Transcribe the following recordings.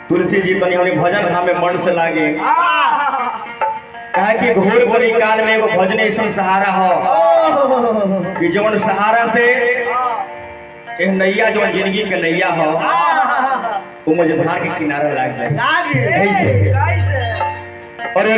तुलसी जी बनी हमने भजन धाम में मन से लागे कहा कि घोर बड़ी काल में एगो भजन ऐसा सहारा हो कि जौन सहारा से एक नैया जो जिंदगी के नैया हो वो मुझे धार के किनारा लाग जाए अरे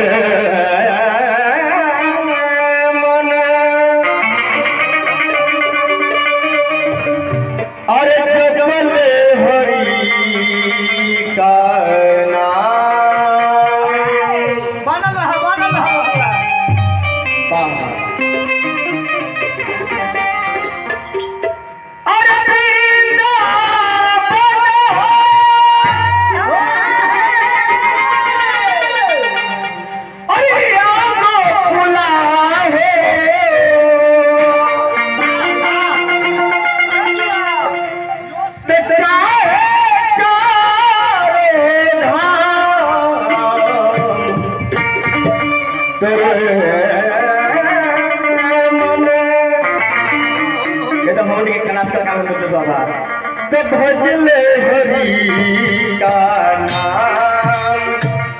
तो भजले हरि का नाम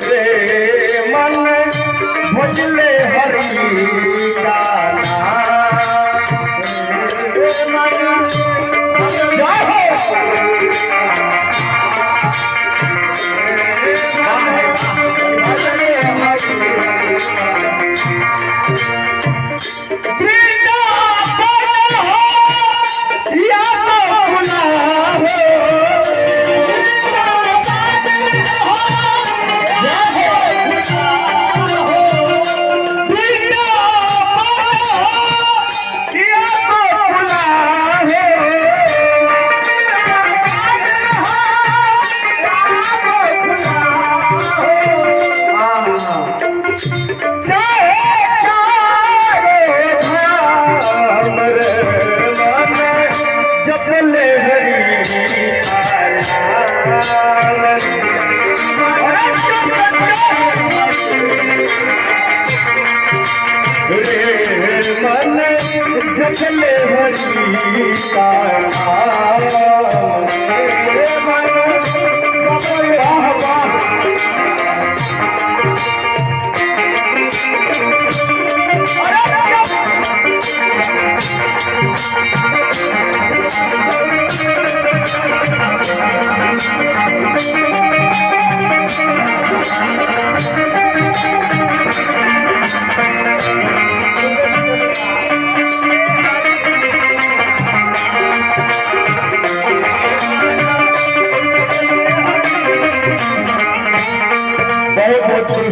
रे मन भजले हरि का नाम रे मन जचले हरि का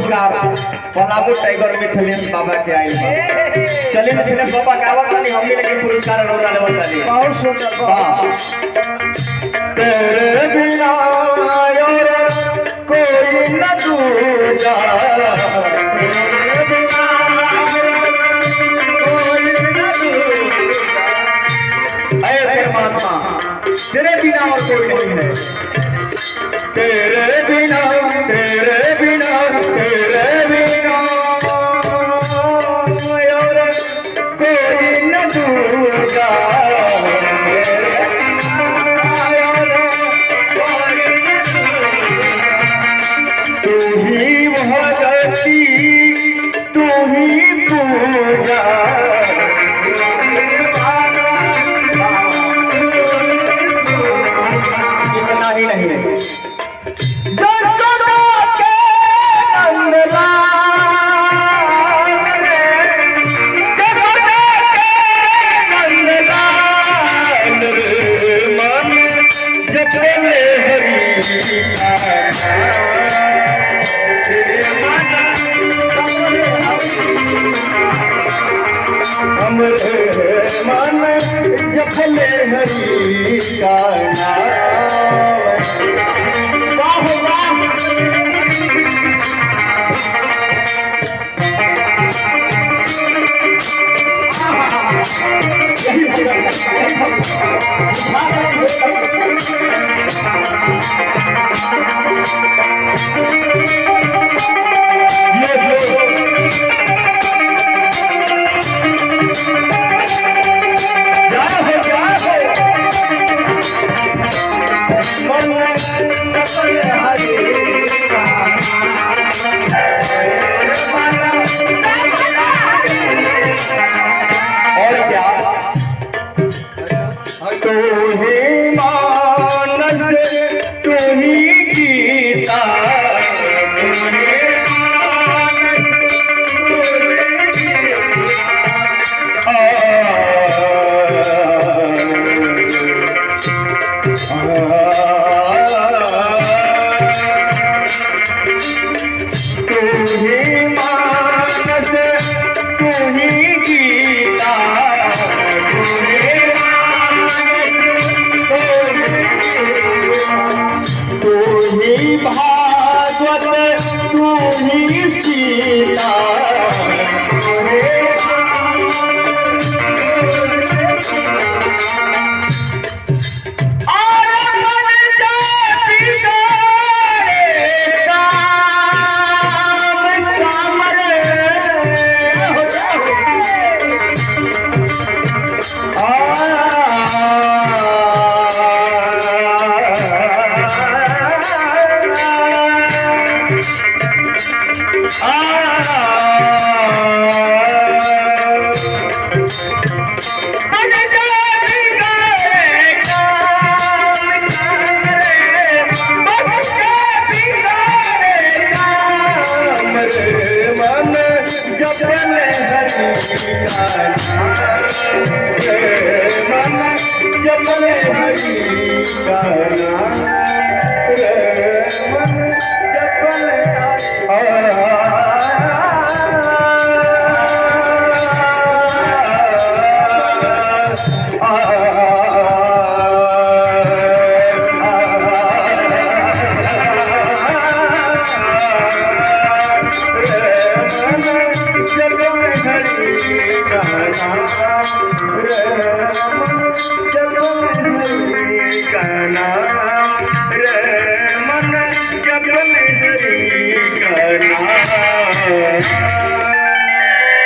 पलामू टाइगर मिथुलेश बाबा के आई चलिए मिथुलेश बाबा गावत नहीं हमने लेकिन पुरस्कार रोला लेवल वाली बहुत सुंदर तेरे बिना यार कोई न दूजा तेरे बिना कोई न दूजा ऐ परमात्मा तेरे बिना और कोई नहीं है तेरे बिना तेरे बिना तेरे बिना यार कोई न दूजा तू ही भगती तू ही पूजा इतना ही नहीं है मन जपले हरि का नाम वाह वाह मन तू ही गीता भागवत तू ही सीता जपल हरि का नाम जपल हरि का नाम